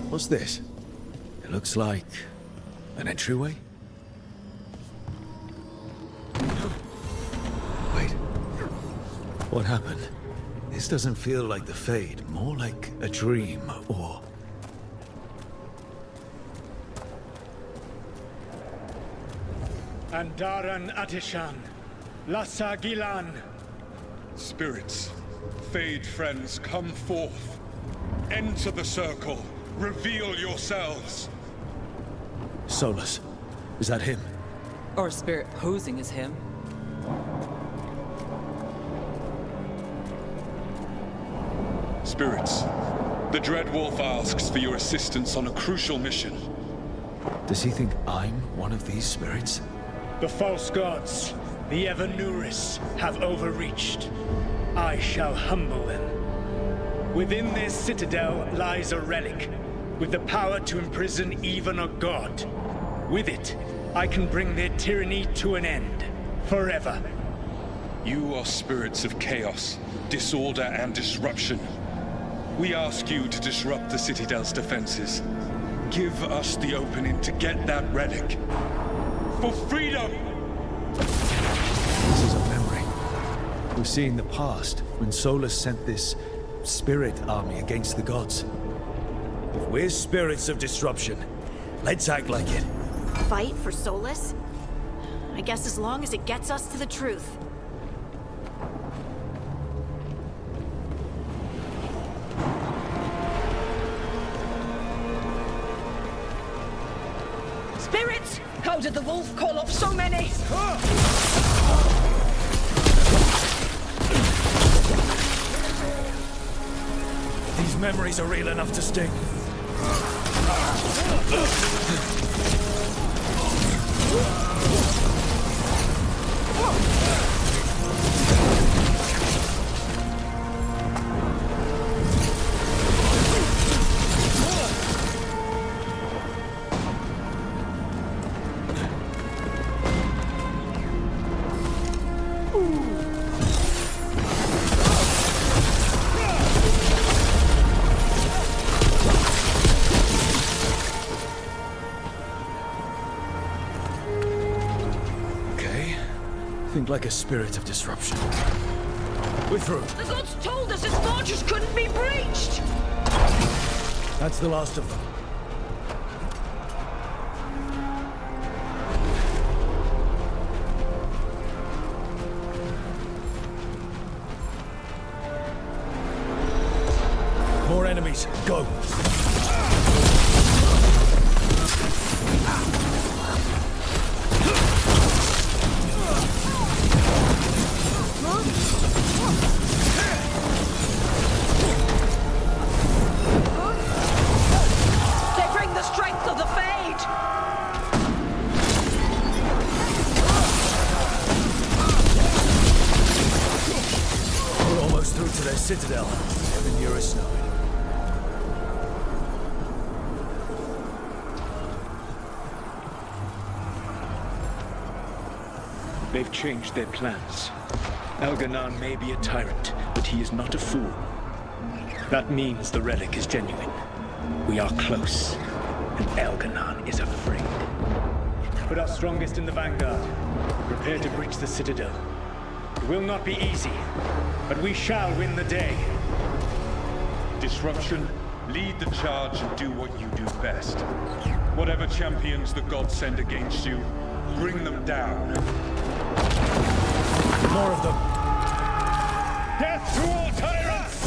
What's this? It looks like an entryway? Wait. What happened? This doesn't feel like the Fade, more like a dream, or... Andaran Atishan, Lassa Gilan. Spirits, Fade friends, come forth. Enter the circle. Reveal yourselves. Solus. Is that him? Or a spirit posing as him. Spirits, the Dread Wolf asks for your assistance on a crucial mission. Does he think I'm one of these spirits? The false gods, the Evanuris, have overreached. I shall humble them. Within this citadel lies a relic, with the power to imprison even a god. With it, I can bring their tyranny to an end, forever. You are spirits of chaos, disorder, and disruption. We ask you to disrupt the Citadel's defenses. Give us the opening to get that relic. For freedom! This is a memory. We've seen the past, when Solus sent this spirit army against the gods. If we're spirits of disruption, let's act like it. Fight for Solus? I guess as long as it gets us to the truth. Spirits! How did the wolf call up so many? These memories are real enough to sting. Think like a spirit of disruption. We're through. The gods told us his fortress couldn't be breached! That's the last of them. More enemies. Go! Citadel, the nearest snow. They've changed their plans. Elganon may be a tyrant, but he is not a fool. That means the relic is genuine. We are close, and Elganon is afraid. Put our strongest in the vanguard. Prepare to breach the Citadel. It will not be easy, but we shall win the day. Disruption, lead the charge and do what you do best. Whatever champions the gods send against you, bring them down. More of them. Death to all tyrants!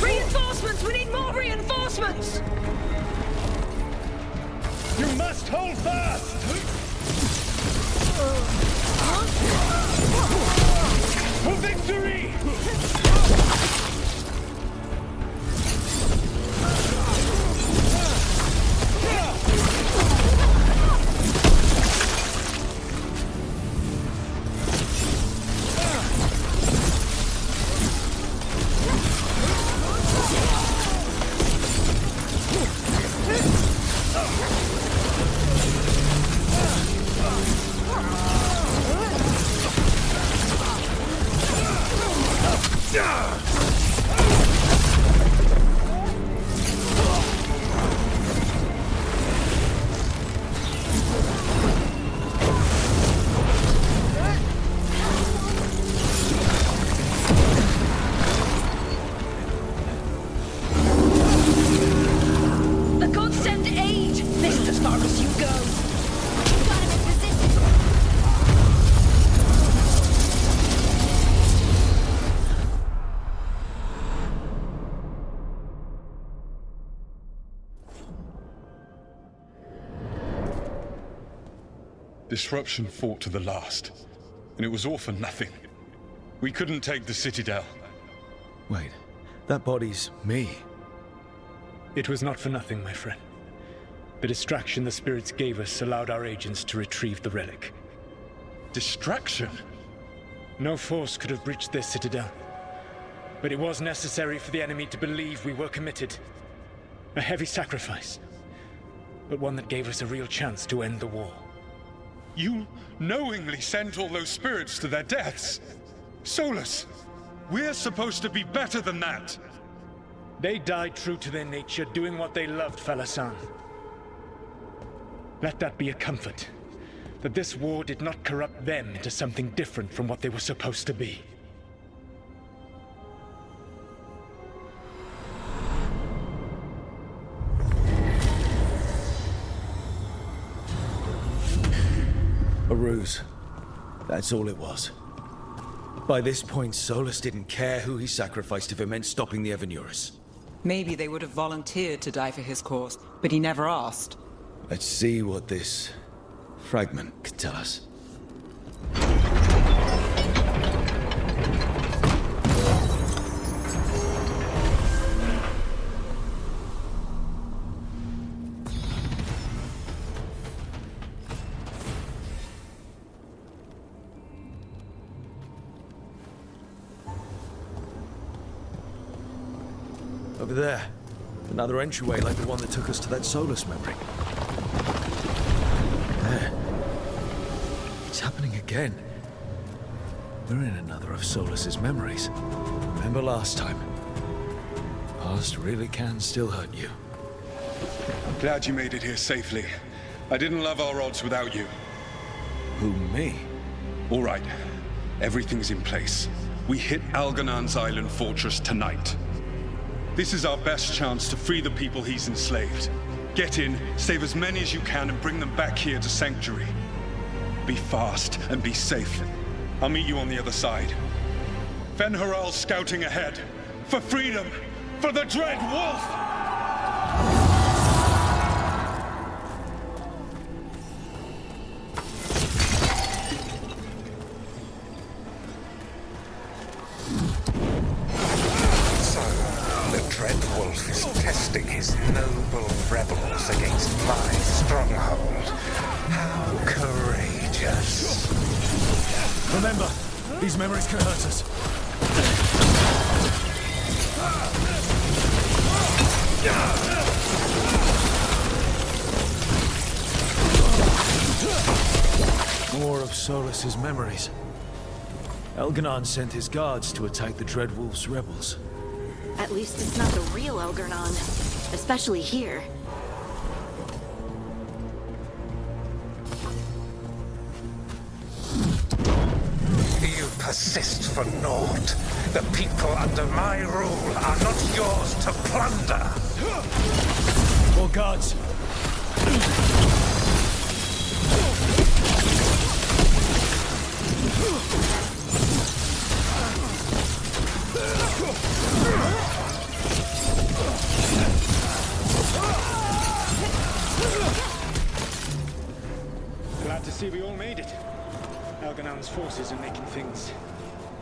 Reinforcements! We need more reinforcements! You must hold fast! For victory! Disruption fought to the last, and it was all for nothing. We couldn't take the Citadel. Wait, that body's me. It was not for nothing, my friend. The distraction the spirits gave us allowed our agents to retrieve the relic. Distraction? No force could have breached this Citadel. But it was necessary for the enemy to believe we were committed. A heavy sacrifice, but one that gave us a real chance to end the war. You knowingly sent all those spirits to their deaths. Solus, we're supposed to be better than that. They died true to their nature, doing what they loved, Falasan. Let that be a comfort, that this war did not corrupt them into something different from what they were supposed to be. A ruse. That's all it was. By this point, Solus didn't care who he sacrificed if it meant stopping the Evanurus. Maybe they would have volunteered to die for his cause, but he never asked. Let's see what this fragment could tell us. Over there. Another entryway like the one that took us to that Solus memory. There. It's happening again. We're in another of Solus's memories. Remember last time? Past really can still hurt you. Glad you made it here safely. I didn't love our odds without you. Who, me? All right. Everything's in place. We hit Algernon's island fortress tonight. This is our best chance to free the people he's enslaved. Get in, save as many as you can, and bring them back here to Sanctuary. Be fast and be safe. I'll meet you on the other side. Fen-Haral's scouting ahead. For freedom! For the Dread Wolf! His noble rebels against my stronghold. How courageous. Remember, these memories can hurt us. More of Solus's memories. Elganon sent his guards to attack the Dreadwolf's rebels. At least it's not the real Elgarnon, especially here. You persist for naught. The people under my rule are not yours to plunder. More guards. Glad to see we all made it. Alganon's forces are making things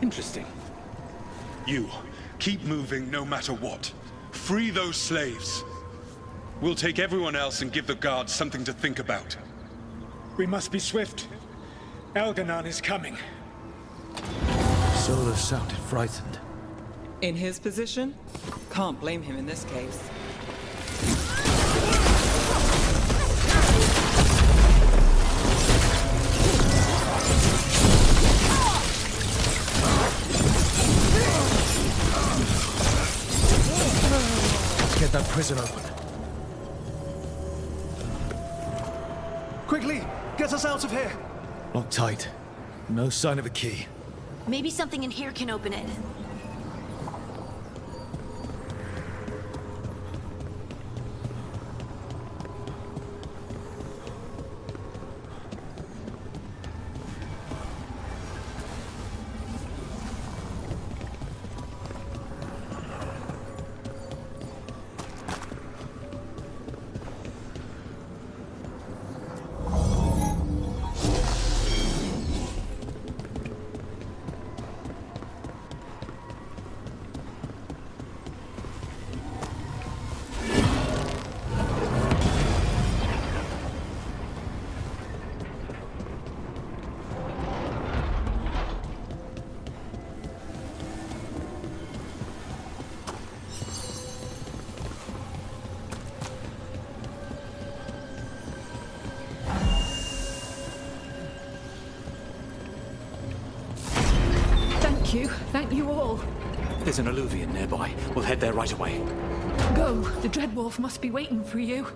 interesting. You, keep moving no matter what. Free those slaves. We'll take everyone else and give the guards something to think about. We must be swift. Elganon is coming. Solus sounded frightened. In his position, can't blame him in this case. Get that prison open. Quickly, get us out of here! Locked tight. No sign of a key. Maybe something in here can open it. you. Thank you all. There's an alluvion nearby. We'll head there right away. Go. The Dreadwolf must be waiting for you.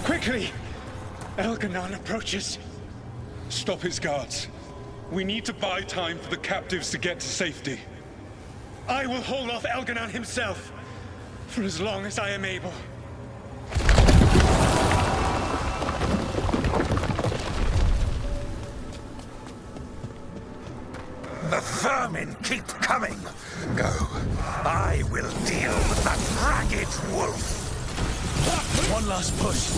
Quickly! Elganon approaches. Stop his guards. We need to buy time for the captives to get to safety. I will hold off Elganon himself for as long as I am able. The vermin keep coming. Go. I will deal with that ragged wolf. One last push.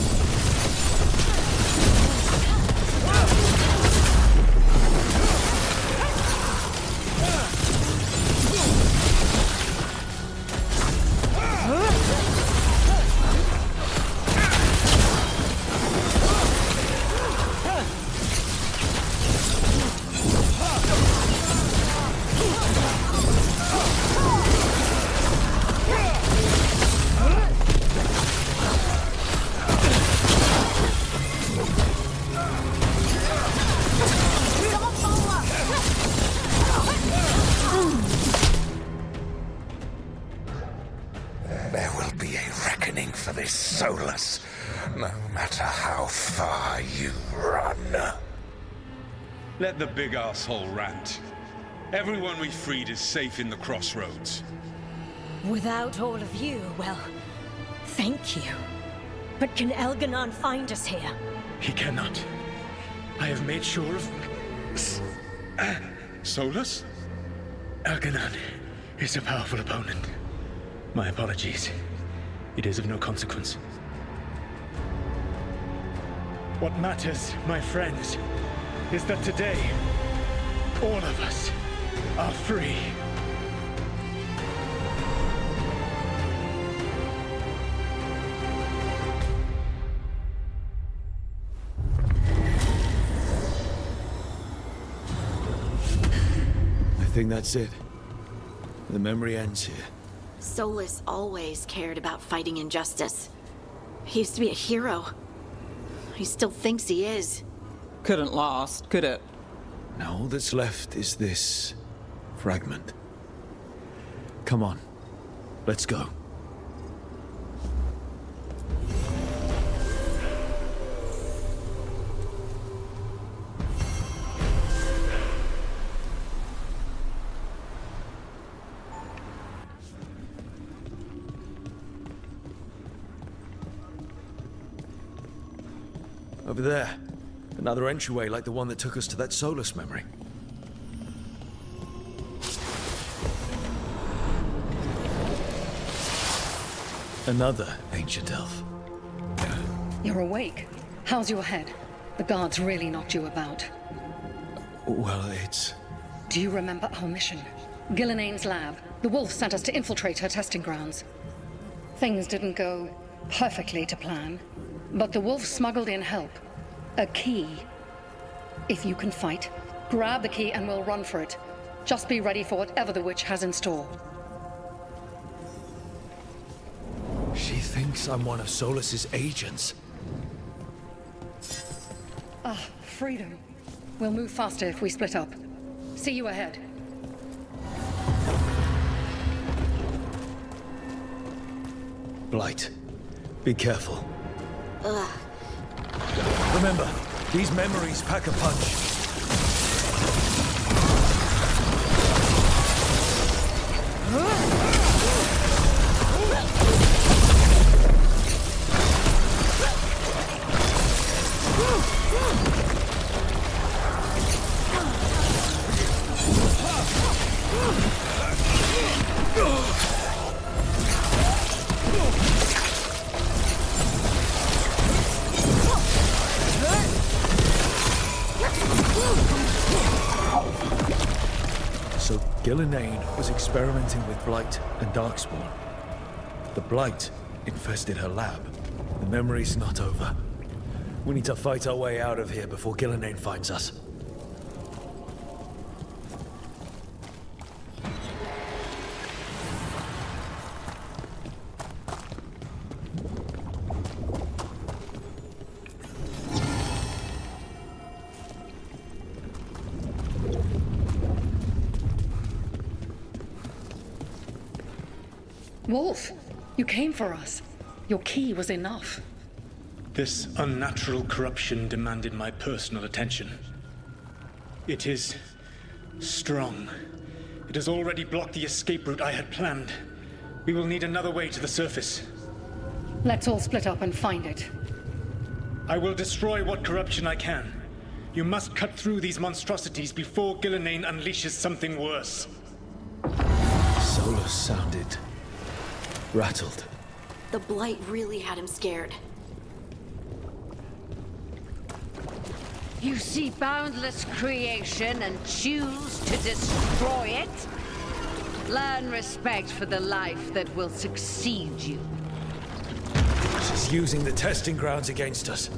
There will be a reckoning for this Solus, no matter how far you run. Let the big asshole rant. Everyone we freed is safe in the crossroads. Without all of you, well, thank you. But can Elganon find us here? He cannot. I have made sure of... Solus? Elganon is a powerful opponent. My apologies. It is of no consequence. What matters, my friends, is that today, all of us are free. I think that's it. The memory ends here. Solus always cared about fighting injustice. He used to be a hero. He still thinks he is. Couldn't last, could it? Now all that's left is this fragment. Come on, let's go. Over there. Another entryway like the one that took us to that Solus memory. Another ancient elf. You're awake. How's your head? The guards really knocked you about. Well, it's... Do you remember our mission? Gillenane's lab. The wolf sent us to infiltrate her testing grounds. Things didn't go perfectly to plan, but the wolf smuggled in help. A key. If you can fight, grab the key and we'll run for it. Just be ready for whatever the witch has in store. She thinks I'm one of Solus's agents. Ah, freedom. We'll move faster if we split up. See you ahead. Blight, be careful. Ugh. Remember, these memories pack a punch. So Gillenane was experimenting with Blight and Darkspawn. The Blight infested her lab. The memory's not over. We need to fight our way out of here before Gillenane finds us. Wolf, you came for us. Your key was enough. This unnatural corruption demanded my personal attention. It is strong. It has already blocked the escape route I had planned. We will need another way to the surface. Let's all split up and find it. I will destroy what corruption I can. You must cut through these monstrosities before Gillenane unleashes something worse. Solus sounded rattled. The Blight really had him scared. You see boundless creation and choose to destroy it? Learn respect for the life that will succeed you. She's using the testing grounds against us.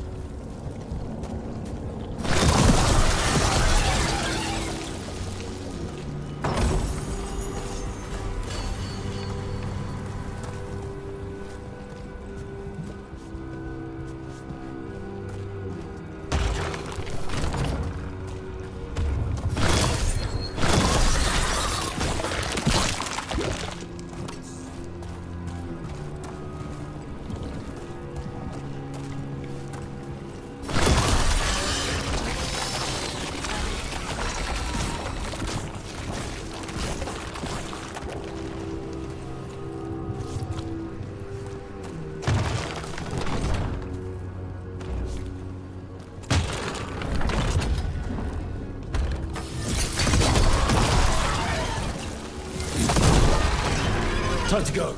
Time to go.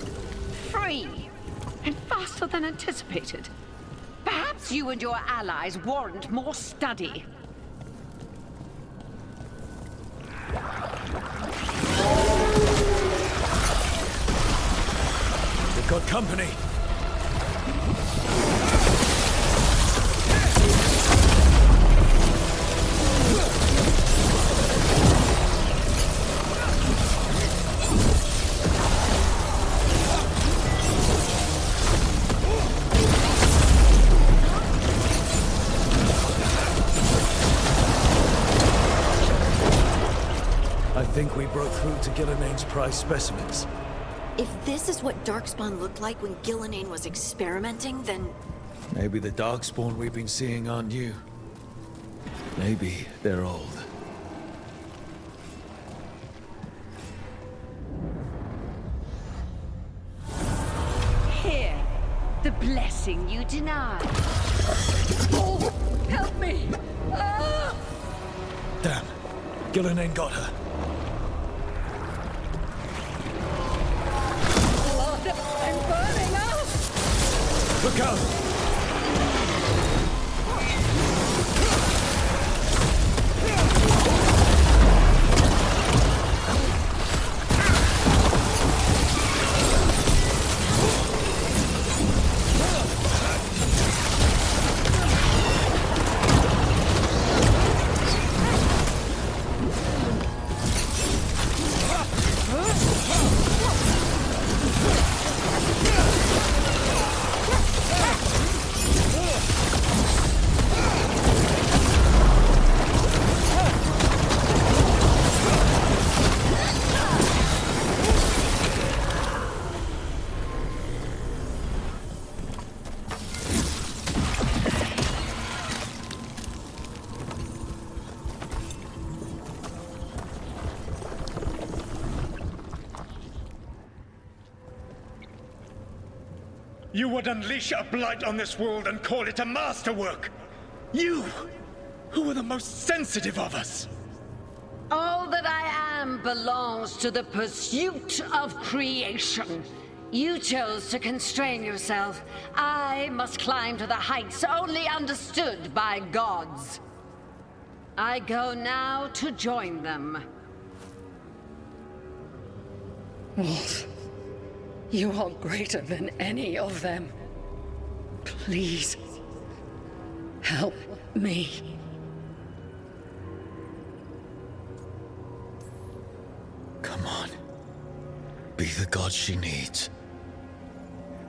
Free! And faster than anticipated. Perhaps you and your allies warrant more study. We've got company. I think we broke through to Gillenane's prize specimens. If this is what Darkspawn looked like when Gillenane was experimenting, then... Maybe the Darkspawn we've been seeing are new. Maybe they're old. Here, the blessing you denied. Oh, help me! Ah! Damn. Gillenane got her. Blood! I'm burning up! Look out! You would unleash a blight on this world and call it a masterwork! You, who are the most sensitive of us! All that I am belongs to the pursuit of creation. You chose to constrain yourself. I must climb to the heights only understood by gods. I go now to join them. Wolf, you are greater than any of them. Please, help me. Come on. Be the god she needs.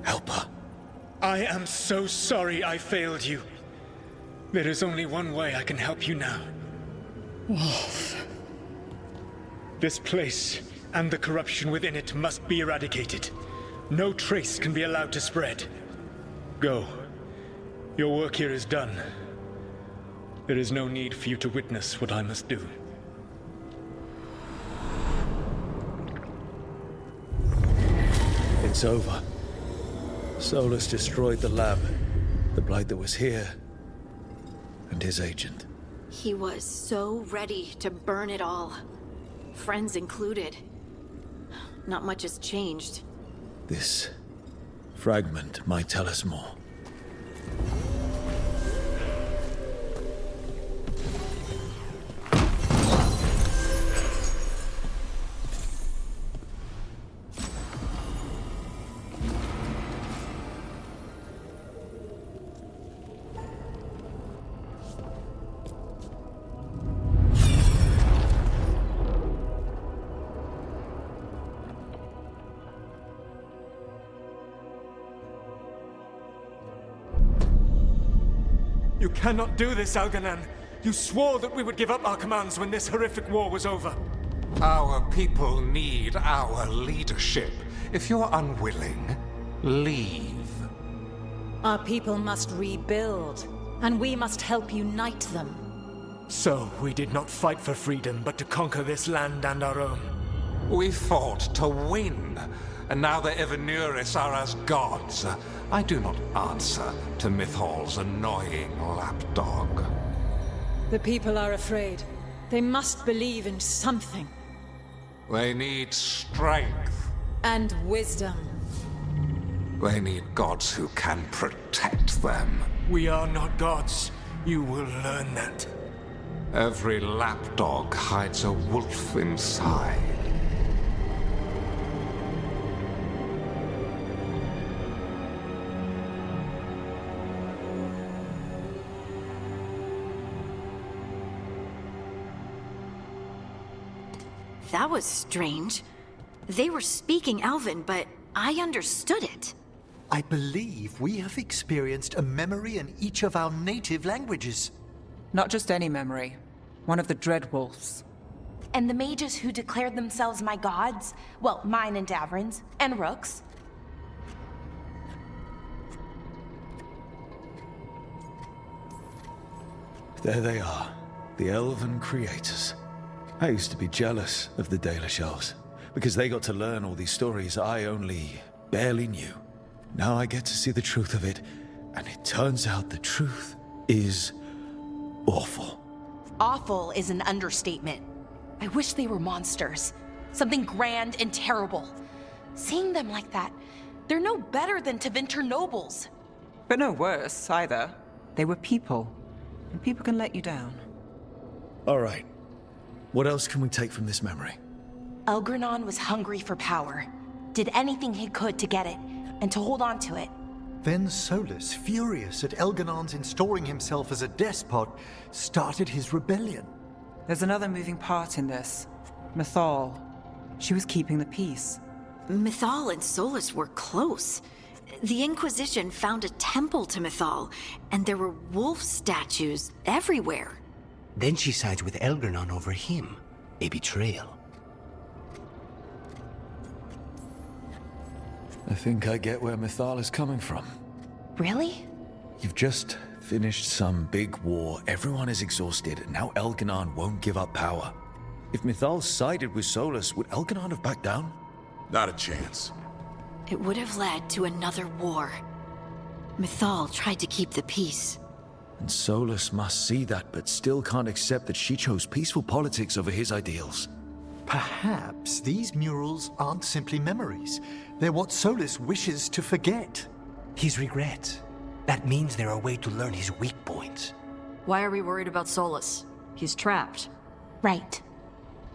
Help her. I am so sorry I failed you. There is only one way I can help you now. Wolf. This place and the corruption within it must be eradicated. No trace can be allowed to spread. Go. Your work here is done. There is no need for you to witness what I must do. It's over. Solus destroyed the lab, the Blight that was here, and his agent. He was so ready to burn it all. Friends included. Not much has changed. This fragment might tell us more. You cannot do this, Algernon. You swore that we would give up our commands when this horrific war was over. Our people need our leadership. If you're unwilling, leave. Our people must rebuild, and we must help unite them. So, we did not fight for freedom, but to conquer this land and our own. We fought to win, and now the Evanuris are as gods. I do not answer to Mythal's annoying lapdog. The people are afraid. They must believe in something. They need strength. And wisdom. They need gods who can protect them. We are not gods. You will learn that. Every lapdog hides a wolf inside. That was strange. They were speaking Elven, but I understood it. I believe we have experienced a memory in each of our native languages. Not just any memory. One of the Dreadwolves. And the mages who declared themselves my gods? Well, mine and Davrin's, and Rook's. There they are, the Elven creators. I used to be jealous of the Dalish elves, because they got to learn all these stories I only barely knew. Now I get to see the truth of it, and it turns out the truth is awful. Awful is an understatement. I wish they were monsters. Something grand and terrible. Seeing them like that, they're no better than Tevinter nobles. But no worse, either. They were people, and people can let you down. All right. What else can we take from this memory? Elgranon was hungry for power. Did anything he could to get it, and to hold on to it. Then Solus, furious at Elganon's installing himself as a despot, started his rebellion. There's another moving part in this. Mythal. She was keeping the peace. Mythal and Solus were close. The Inquisition found a temple to Mythal, and there were wolf statues everywhere. Then she sides with Elgranon over him. A betrayal. I think I get where Mythal is coming from. Really? You've just finished some big war, everyone is exhausted, and now Elganon won't give up power. If Mythal sided with Solus, would Elganon have backed down? Not a chance. It would have led to another war. Mythal tried to keep the peace. And Solus must see that, but still can't accept that she chose peaceful politics over his ideals. Perhaps these murals aren't simply memories. They're what Solus wishes to forget. His regrets. That means they're a way to learn his weak points. Why are we worried about Solus? He's trapped. Right.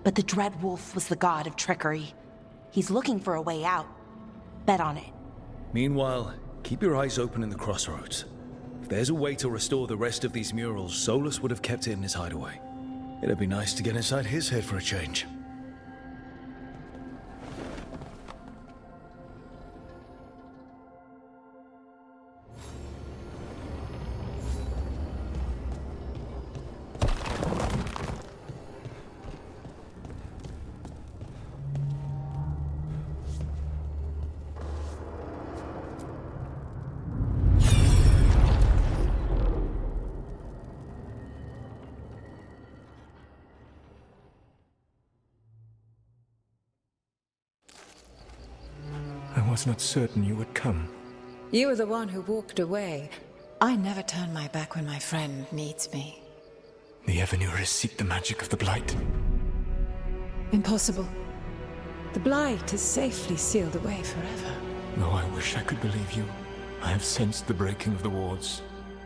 But the Dreadwolf was the god of trickery. He's looking for a way out. Bet on it. Meanwhile, keep your eyes open in the crossroads. If there's a way to restore the rest of these murals, Solus would have kept it in his hideaway. It'd be nice to get inside his head for a change. was not certain you would come. You were the one who walked away. I never turn my back when my friend needs me. The Evanurus seek the magic of the Blight. Impossible. The Blight is safely sealed away forever. Though I wish I could believe you. I have sensed the breaking of the wards.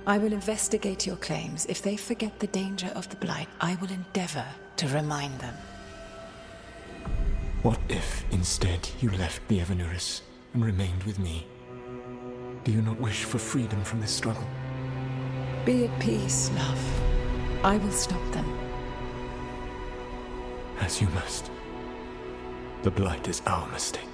I will investigate your claims. If they forget the danger of the Blight, I will endeavor to remind them. What if, instead, you left the Evanurus and remained with me? Do you not wish for freedom from this struggle? Be at peace, love. I will stop them. As you must. The Blight is our mistake.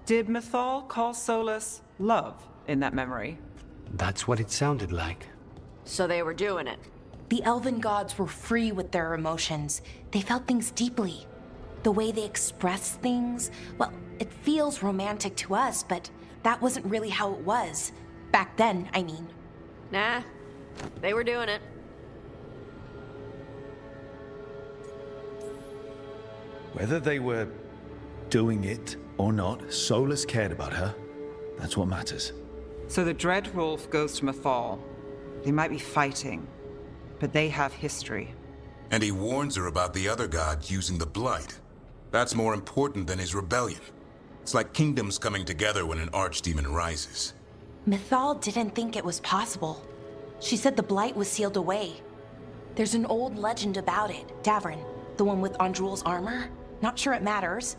Did Mythal call Solus love in that memory? That's what it sounded like. So they were doing it. The elven gods were free with their emotions. They felt things deeply. The way they expressed things, well, it feels romantic to us, but that wasn't really how it was. Back then, I mean. Nah, they were doing it. Whether they were doing it or not, Solus cared about her. That's what matters. So the Dread Wolf goes to Mythal. They might be fighting, but they have history. And he warns her about the other gods using the Blight. That's more important than his rebellion. It's like kingdoms coming together when an archdemon rises. Mythal didn't think it was possible. She said the Blight was sealed away. There's an old legend about it. Davrin, the one with Andrul's armor? Not sure it matters.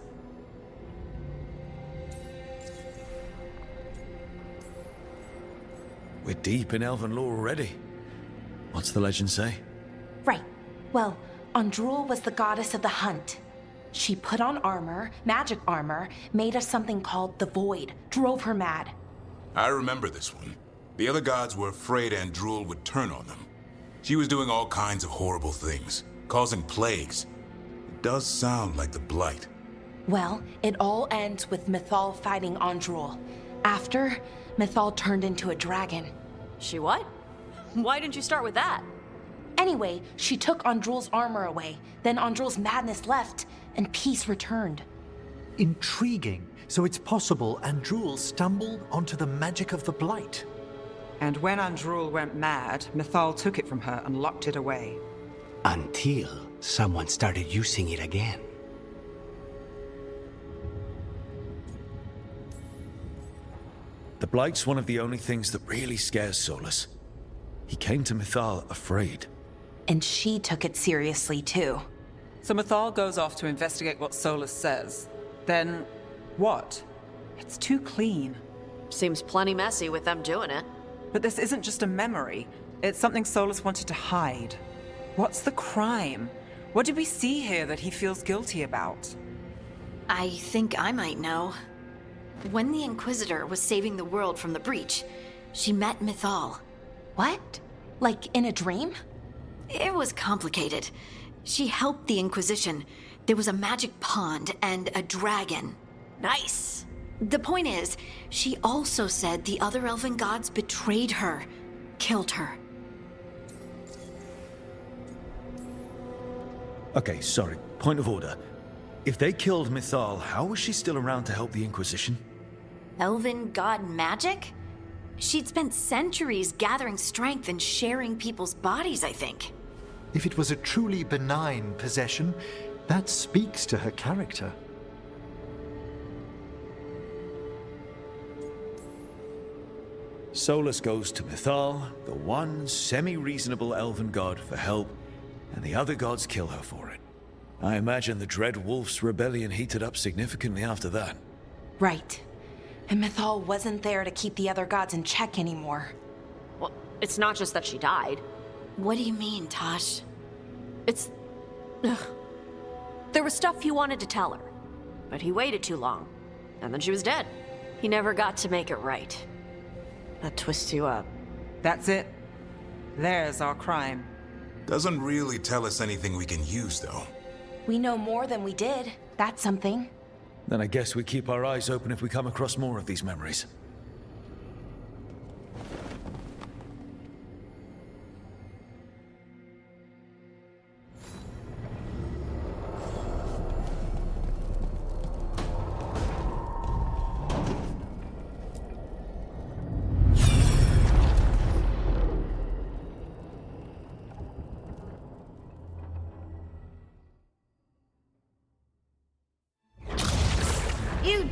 We're deep in elven lore already. What's the legend say? Right. Well, Andrul was the goddess of the hunt. She put on armor, magic armor, made us something called the Void, drove her mad. I remember this one. The other gods were afraid Andrul would turn on them. She was doing all kinds of horrible things, causing plagues. It does sound like the Blight. Well, it all ends with Mythal fighting Andrul. After, Mythal turned into a dragon. She what? Why didn't you start with that? Anyway, she took Andrul's armor away. Then Andrul's madness left, and peace returned. Intriguing. So it's possible Andrul stumbled onto the magic of the Blight. And when Andrul went mad, Mythal took it from her and locked it away. Until someone started using it again. The Blight's one of the only things that really scares Solus. He came to Mythal afraid. And she took it seriously, too. So Mythal goes off to investigate what Solus says. Then, what? It's too clean. Seems plenty messy with them doing it. But this isn't just a memory. It's something Solus wanted to hide. What's the crime? What did we see here that he feels guilty about? I think I might know. When the Inquisitor was saving the world from the breach, she met Mythal. What? Like in a dream? It was complicated. She helped the Inquisition. There was a magic pond and a dragon. Nice! The point is, she also said the other elven gods betrayed her, killed her. Okay, sorry. Point of order. If they killed Mythal, how was she still around to help the Inquisition? Elven god magic? She'd spent centuries gathering strength and sharing people's bodies, I think. If it was a truly benign possession, that speaks to her character. Solus goes to Mythal, the one semi-reasonable elven god, for help, and the other gods kill her for it. I imagine the Dread Wolf's rebellion heated up significantly after that. Right. And Mythal wasn't there to keep the other gods in check anymore. Well, it's not just that she died. What do you mean, Tosh? It's... Ugh. There was stuff he wanted to tell her, but he waited too long, and then she was dead. He never got to make it right. That twists you up. That's it. There's our crime. Doesn't really tell us anything we can use, though. We know more than we did. That's something. Then I guess we keep our eyes open if we come across more of these memories.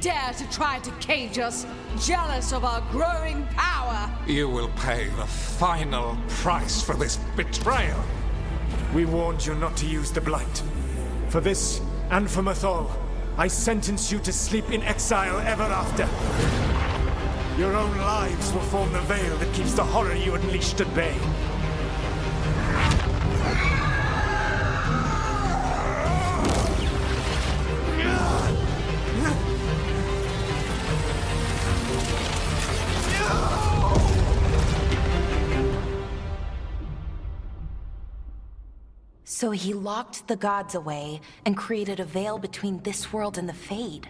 dare to try to cage us, jealous of our growing power? You will pay the final price for this betrayal. We warned you not to use the Blight. For this, and for Mythal, I sentence you to sleep in exile ever after. Your own lives will form the veil that keeps the horror you unleashed at bay. So he locked the gods away and created a veil between this world and the Fade.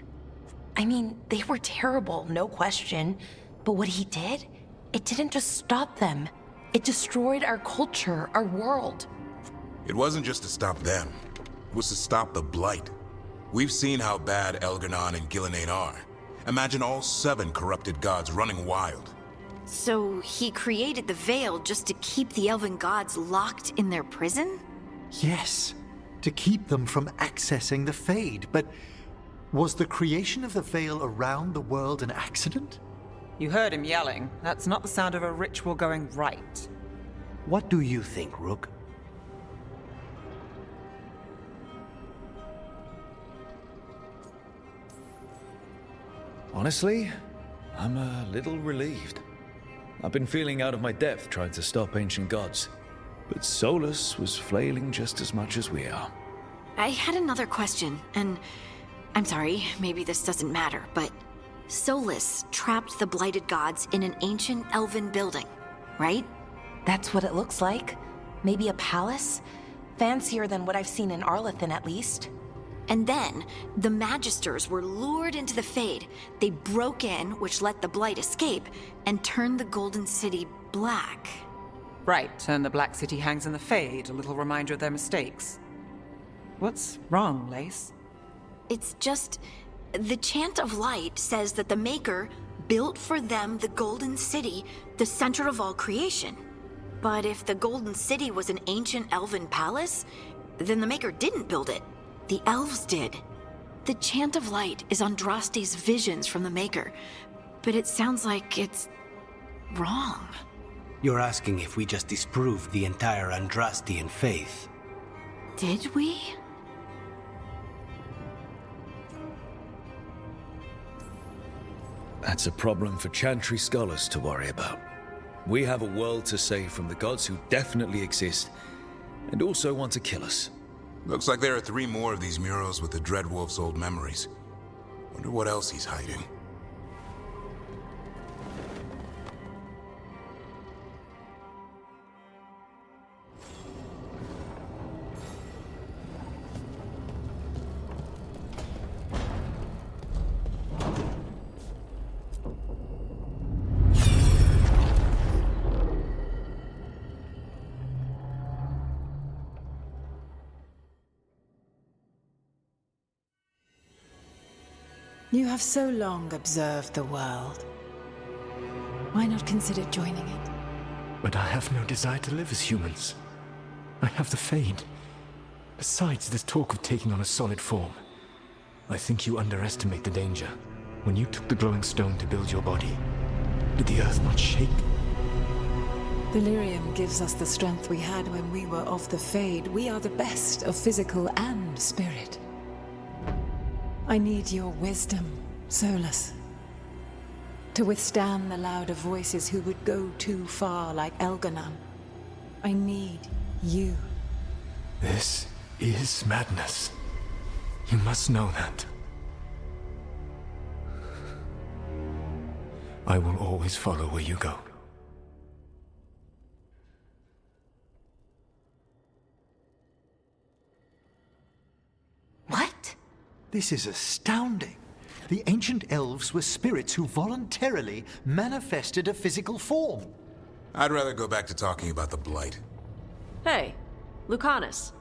I mean, they were terrible, no question. But what he did, it didn't just stop them. It destroyed our culture, our world. It wasn't just to stop them. It was to stop the Blight. We've seen how bad Elganon and Gillenane are. Imagine all 7 corrupted gods running wild. So he created the veil just to keep the elven gods locked in their prison? Yes, to keep them from accessing the Fade. But was the creation of the veil around the world an accident? You heard him yelling. That's not the sound of a ritual going right. What do you think, Rook? Honestly, I'm a little relieved. I've been feeling out of my depth trying to stop ancient gods. But Solus was flailing just as much as we are. I had another question, and I'm sorry, maybe this doesn't matter, but Solus trapped the blighted gods in an ancient elven building, right? That's what it looks like. Maybe a palace? Fancier than what I've seen in Arlethan, at least. And then, the Magisters were lured into the Fade. They broke in, which let the Blight escape, and turned the Golden City black. Right, and the Black City hangs in the Fade, a little reminder of their mistakes. What's wrong, Lace? It's just... the Chant of Light says that the Maker built for them the Golden City, the center of all creation. But if the Golden City was an ancient elven palace, then the Maker didn't build it. The elves did. The Chant of Light is Andraste's visions from the Maker, but it sounds like it's wrong. You're asking if we just disproved the entire Andrastian faith. Did we? That's a problem for Chantry scholars to worry about. We have a world to save from the gods who definitely exist, and also want to kill us. Looks like there are 3 more of these murals with the Dreadwolf's old memories. Wonder what else he's hiding. You have so long observed the world. Why not consider joining it? But I have no desire to live as humans. I have the Fade. Besides, this talk of taking on a solid form. I think you underestimate the danger. When you took the glowing stone to build your body, did the earth not shake? Delirium gives us the strength we had when we were of the Fade. We are the best of physical and spirit. I need your wisdom, Solus. To withstand the louder voices who would go too far like Elganon. I need you. This is madness. You must know that. I will always follow where you go. What? This is astounding. The ancient elves were spirits who voluntarily manifested a physical form. I'd rather go back to talking about the Blight. Hey, Lucanus.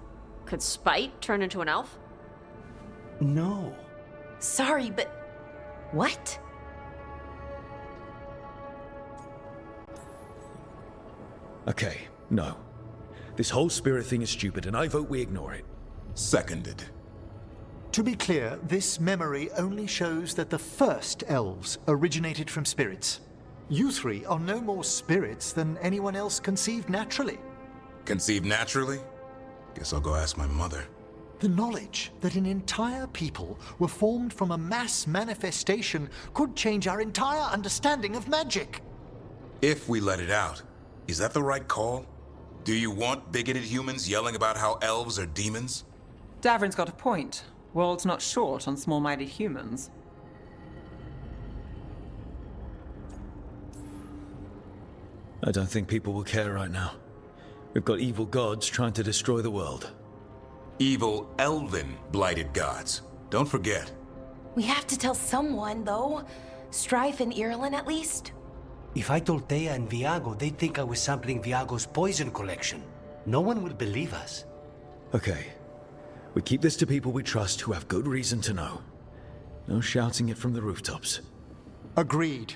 Could Spite turn into an elf? No. Sorry, but... what? Okay, no. This whole spirit thing is stupid, and I vote we ignore it. Seconded. To be clear, this memory only shows that the first elves originated from spirits. You three are no more spirits than anyone else conceived naturally. Conceived naturally? Guess I'll go ask my mother. The knowledge that an entire people were formed from a mass manifestation could change our entire understanding of magic. If we let it out, is that the right call? Do you want bigoted humans yelling about how elves are demons? Davrin's got a point. World's not short on small-minded humans. I don't think people will care right now. We've got evil gods trying to destroy the world. Evil elven blighted gods. Don't forget. We have to tell someone, though. Strife and Ireland, at least. If I told Thea and Viago, they'd think I was sampling Viago's poison collection. No one will believe us. Okay. We keep this to people we trust who have good reason to know. No shouting it from the rooftops. Agreed.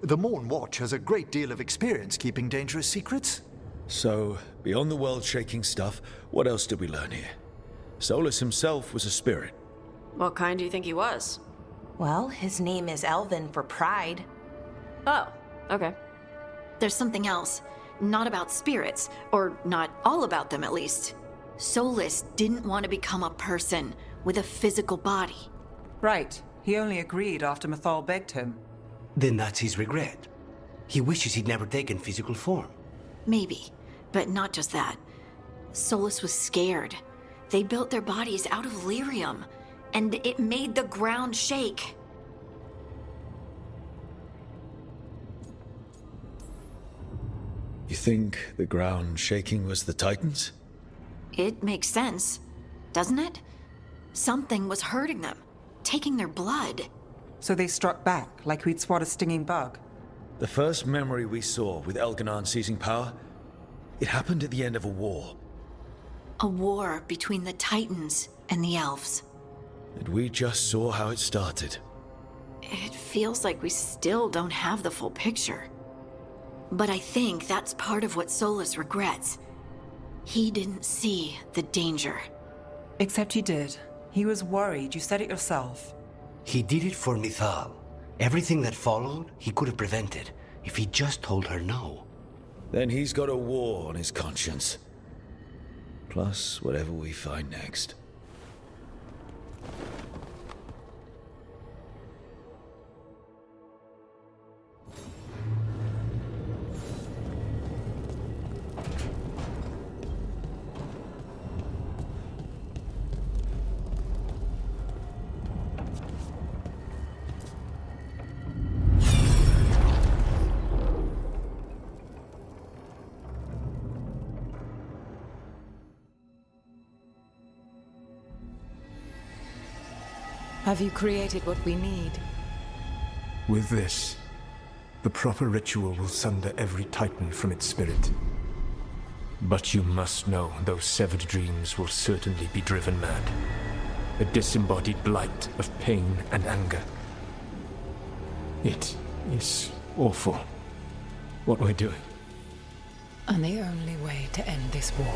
The Morn Watch has a great deal of experience keeping dangerous secrets. So, beyond the world-shaking stuff, what else did we learn here? Solus himself was a spirit. What kind do you think he was? Well, his name is Elven for pride. Oh, okay. There's something else. Not about spirits, or not all about them at least. Solus didn't want to become a person with a physical body. Right. He only agreed after Mythal begged him. Then that's his regret. He wishes he'd never taken physical form. Maybe, but not just that. Solus was scared. They built their bodies out of lyrium, and it made the ground shake. You think the ground shaking was the Titans? It makes sense, doesn't it? Something was hurting them, taking their blood. So they struck back, like we'd swat a stinging bug. The first memory we saw with Elganon seizing power, it happened at the end of a war. A war between the Titans and the elves. And we just saw how it started. It feels like we still don't have the full picture. But I think that's part of what Solus regrets. He didn't see the danger. Except he did. He was worried, you said it yourself. He did it for Mythal. Everything that followed, he could have prevented, if he just told her no. Then he's got a war on his conscience. Plus, whatever we find next. Have you created what we need? With this, the proper ritual will sunder every Titan from its spirit. But you must know those severed dreams will certainly be driven mad. A disembodied blight of pain and anger. It is awful what we're doing. And the only way to end this war.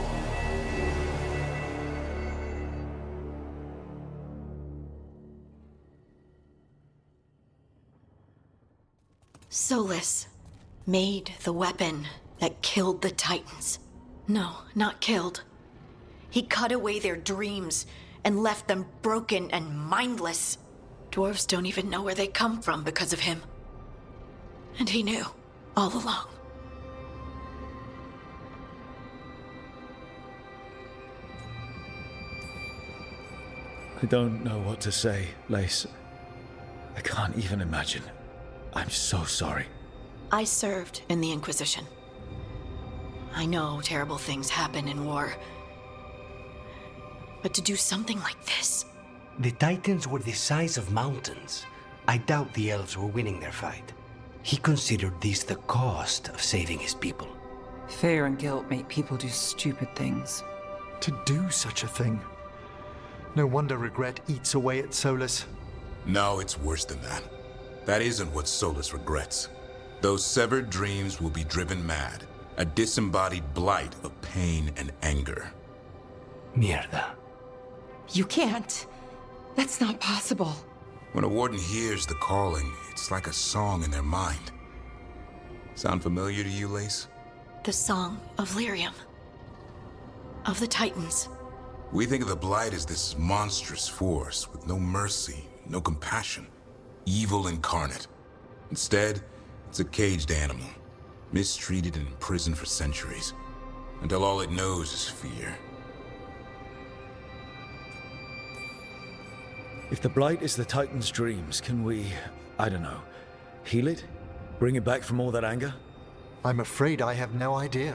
Solus made the weapon that killed the Titans. No, not killed. He cut away their dreams and left them broken and mindless. Dwarves don't even know where they come from because of him. And he knew, all along. I don't know what to say, Lace. I can't even imagine. I'm so sorry. I served in the Inquisition. I know terrible things happen in war. But to do something like this... The Titans were the size of mountains. I doubt the elves were winning their fight. He considered this the cost of saving his people. Fear and guilt make people do stupid things. To do such a thing. No wonder regret eats away at Solus. No, it's worse than that. That isn't what Solus regrets. Those severed dreams will be driven mad. A disembodied blight of pain and anger. Mierda. You can't. That's not possible. When a warden hears the calling, it's like a song in their mind. Sound familiar to you, Lace? The Song of Lyrium. Of the Titans. We think of the Blight as this monstrous force with no mercy, no compassion. Evil incarnate. Instead, it's a caged animal, mistreated and imprisoned for centuries, until all it knows is fear. If the Blight is the Titan's dreams, can we, I don't know, heal it? Bring it back from all that anger? I'm afraid I have no idea.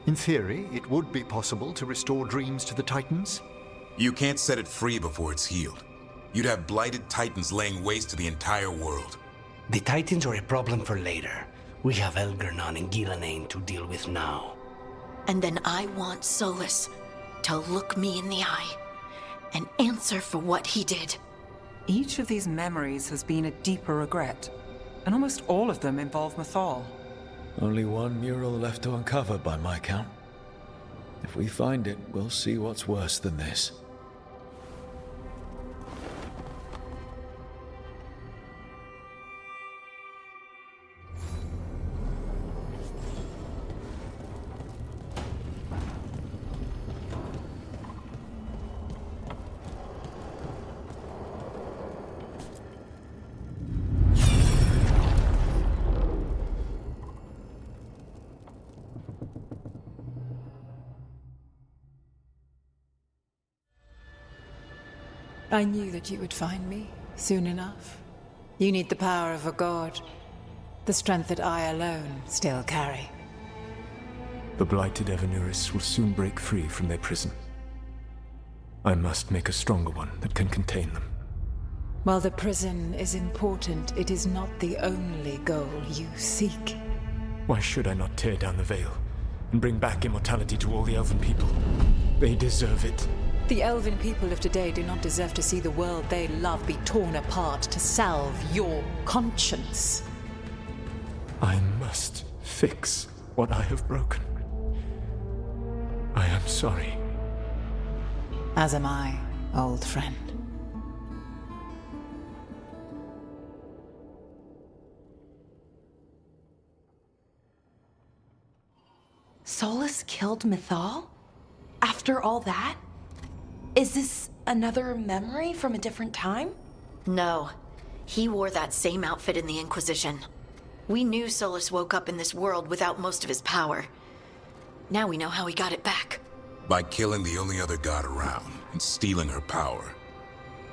In theory, it would be possible to restore dreams to the Titans. You can't set it free before it's healed. You'd have blighted Titans laying waste to the entire world. The Titans are a problem for later. We have Elgernon and Ghilanane to deal with now. And then I want Solus to look me in the eye and answer for what he did. Each of these memories has been a deeper regret, and almost all of them involve Mythal. Only one mural left to uncover by my count. If we find it, we'll see what's worse than this. I knew that you would find me soon enough. You need the power of a god, the strength that I alone still carry. The blighted Evanuris will soon break free from their prison. I must make a stronger one that can contain them. While the prison is important, it is not the only goal you seek. Why should I not tear down the veil and bring back immortality to all the Elven people? They deserve it. The Elven people of today do not deserve to see the world they love be torn apart to salve your conscience. I must fix what I have broken. I am sorry. As am I, old friend. Solus killed Mythal? After all that? Is this another memory from a different time? No. He wore that same outfit in the Inquisition. We knew Solus woke up in this world without most of his power. Now we know how he got it back. By killing the only other god around and stealing her power.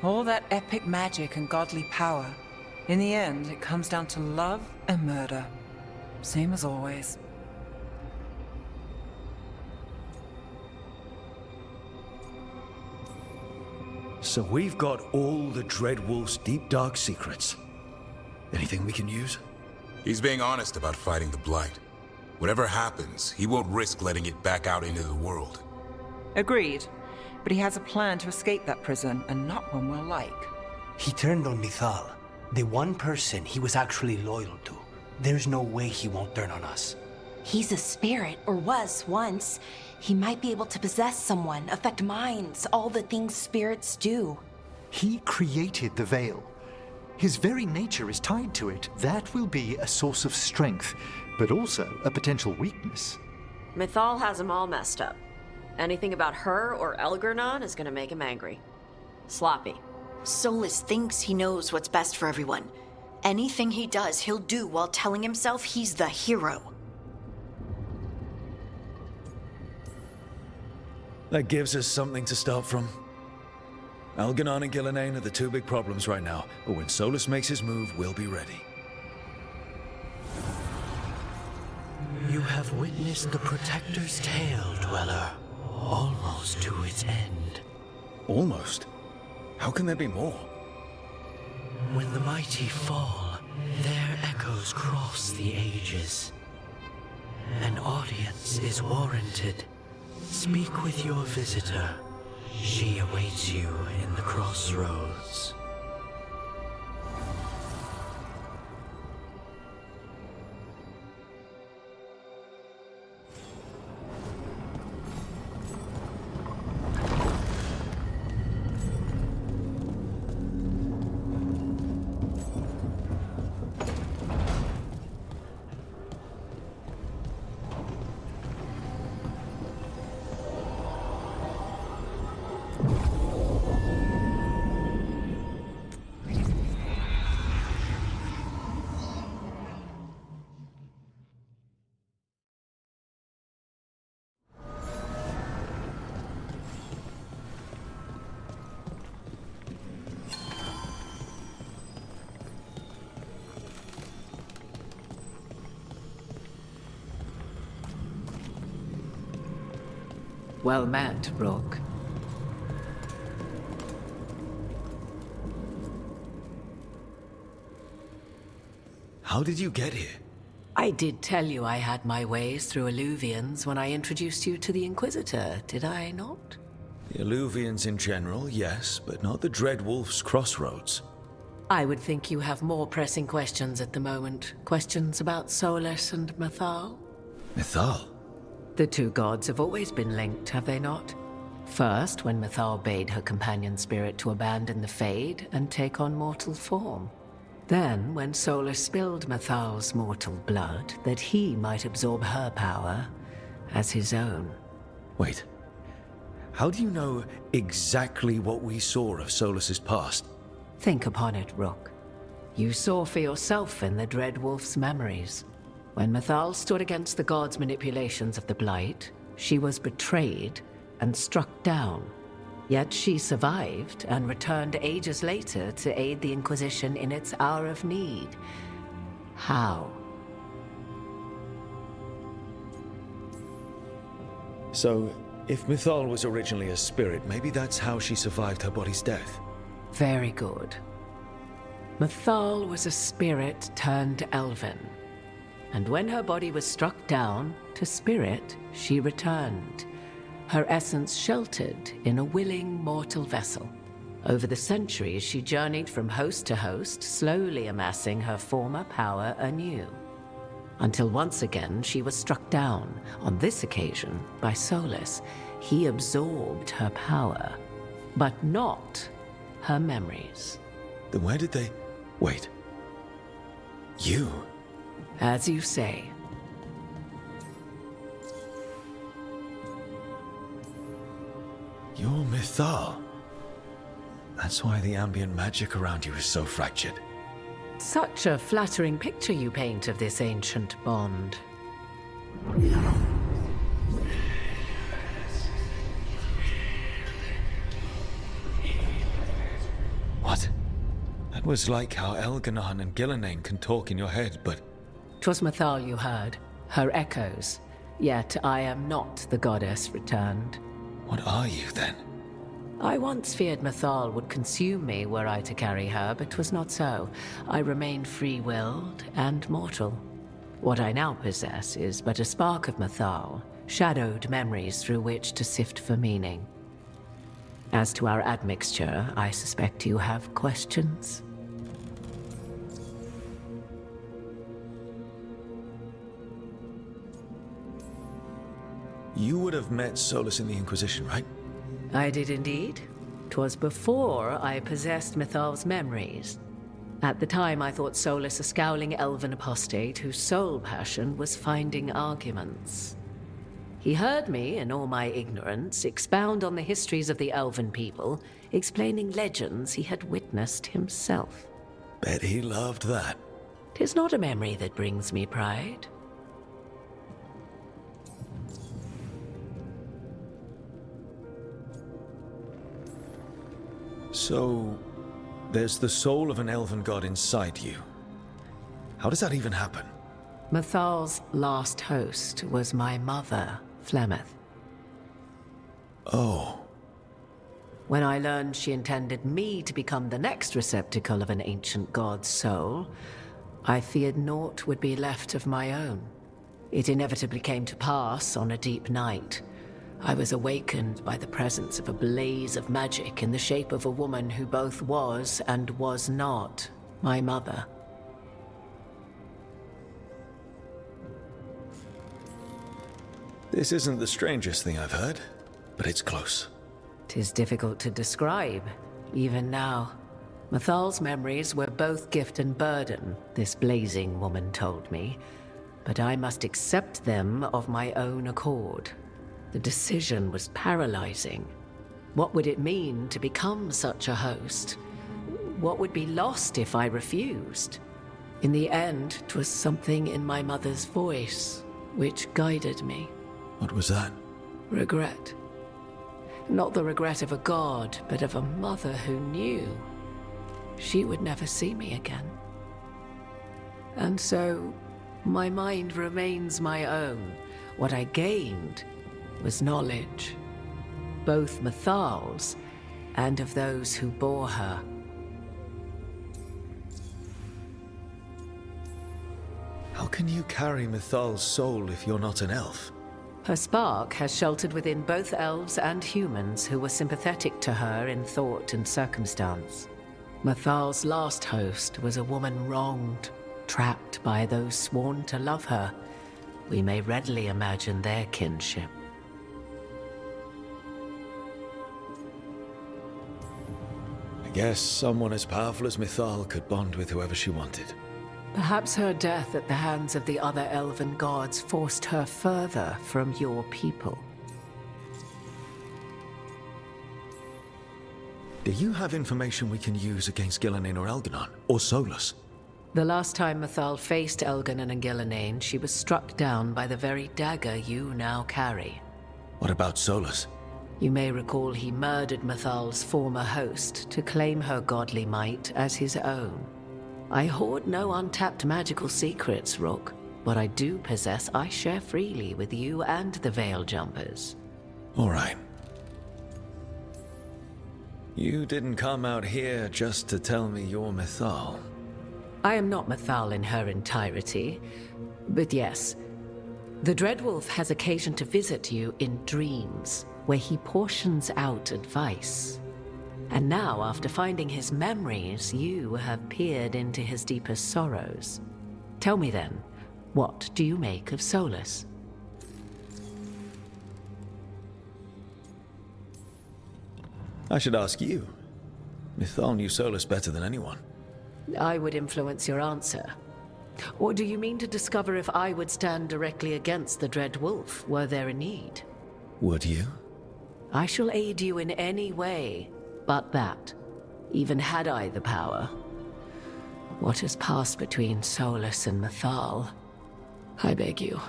All that epic magic and godly power. In the end, it comes down to love and murder. Same as always. So we've got all the Dreadwolf's deep dark secrets. Anything we can use? He's being honest about fighting the Blight. Whatever happens, he won't risk letting it back out into the world. Agreed. But he has a plan to escape that prison, and not one we'll like. He turned on Mythal, the one person he was actually loyal to. There's no way he won't turn on us. He's a spirit, or was once. He might be able to possess someone, affect minds, all the things spirits do. He created the veil. His very nature is tied to it. That will be a source of strength, but also a potential weakness. Mythal has him all messed up. Anything about her or Elgernon is gonna make him angry. Sloppy. Solus thinks he knows what's best for everyone. Anything he does, he'll do while telling himself he's the hero. That gives us something to start from. Elgernon and Ghilanane are the two big problems right now, but when Solus makes his move, we'll be ready. You have witnessed the Protector's tale, Dweller, almost to its end. Almost? How can there be more? When the mighty fall, their echoes cross the ages. An audience is warranted. Speak with your visitor. She awaits you in the crossroads. Well met, Rook. How did you get here? I did tell you I had my ways through Illuvians when I introduced you to the Inquisitor, did I not? The Illuvians in general, yes, but not the Dread Wolf's crossroads. I would think you have more pressing questions at the moment. Questions about Solus and Mythal? Mythal? The two gods have always been linked, have they not? First, when Mythal bade her companion spirit to abandon the Fade and take on mortal form. Then, when Solus spilled Mythal's mortal blood, that he might absorb her power as his own. Wait. How do you know exactly what we saw of Solus's past? Think upon it, Rook. You saw for yourself in the Dread Wolf's memories. When Mythal stood against the gods' manipulations of the Blight, she was betrayed and struck down. Yet she survived and returned ages later to aid the Inquisition in its hour of need. How? So, if Mythal was originally a spirit, maybe that's how she survived her body's death. Very good. Mythal was a spirit turned elven. And when her body was struck down, to spirit, she returned. Her essence sheltered in a willing mortal vessel. Over the centuries, she journeyed from host to host, slowly amassing her former power anew. Until once again, she was struck down, on this occasion, by Solus. He absorbed her power, but not her memories. Then where did they... Wait. You? As you say. You're Mythal. That's why the ambient magic around you is so fractured. Such a flattering picture you paint of this ancient bond. What? That was like how Elganon and Gillenane can talk in your head, but... 'Twas Mythal you heard, her echoes. Yet I am not the goddess returned. What are you, then? I once feared Mythal would consume me were I to carry her, but 'twas not so. I remained free-willed and mortal. What I now possess is but a spark of Mythal, shadowed memories through which to sift for meaning. As to our admixture, I suspect you have questions. You would have met Solus in the Inquisition, right? I did indeed. 'Twas before I possessed Mythal's memories. At the time, I thought Solus a scowling elven apostate whose sole passion was finding arguments. He heard me, in all my ignorance, expound on the histories of the elven people, explaining legends he had witnessed himself. Bet he loved that. 'Tis not a memory that brings me pride. So, there's the soul of an elven god inside you. How does that even happen? Mythal's last host was my mother, Flemeth. Oh. When I learned she intended me to become the next receptacle of an ancient god's soul, I feared naught would be left of my own. It inevitably came to pass on a deep night. I was awakened by the presence of a blaze of magic in the shape of a woman who both was and was not my mother. This isn't the strangest thing I've heard, but it's close. 'Tis difficult to describe, even now. Mythal's memories were both gift and burden, this blazing woman told me, but I must accept them of my own accord. The decision was paralyzing. What would it mean to become such a host? What would be lost if I refused? In the end, 'twas something in my mother's voice which guided me. What was that? Regret. Not the regret of a god, but of a mother who knew she would never see me again. And so, my mind remains my own. What I gained was knowledge, both Mathal's and of those who bore her. How can you carry Mathal's soul if you're not an elf? Her spark has sheltered within both elves and humans who were sympathetic to her in thought and circumstance. Mathal's last host was a woman wronged, trapped by those sworn to love her. We may readily imagine their kinship. I guess someone as powerful as Mythal could bond with whoever she wanted. Perhaps her death at the hands of the other elven gods forced her further from your people. Do you have information we can use against Gillenane or Elganon, or Solus? The last time Mythal faced Elganon and Gillenane, she was struck down by the very dagger you now carry. What about Solus? You may recall he murdered Mythal's former host to claim her godly might as his own. I hoard no untapped magical secrets, Rook. What I do possess, I share freely with you and the Veil Jumpers. All right. You didn't come out here just to tell me you're Mythal. I am not Mythal in her entirety, but yes. The Dreadwolf has occasion to visit you in dreams, where he portions out advice. And now, after finding his memories, you have peered into his deepest sorrows. Tell me then, what do you make of Solus? I should ask you. Mythal knew Solus better than anyone. I would influence your answer. Or do you mean to discover if I would stand directly against the Dread Wolf, were there a need? Would you? I shall aid you in any way but that, even had I the power. What has passed between Solus and Mythal? I beg you,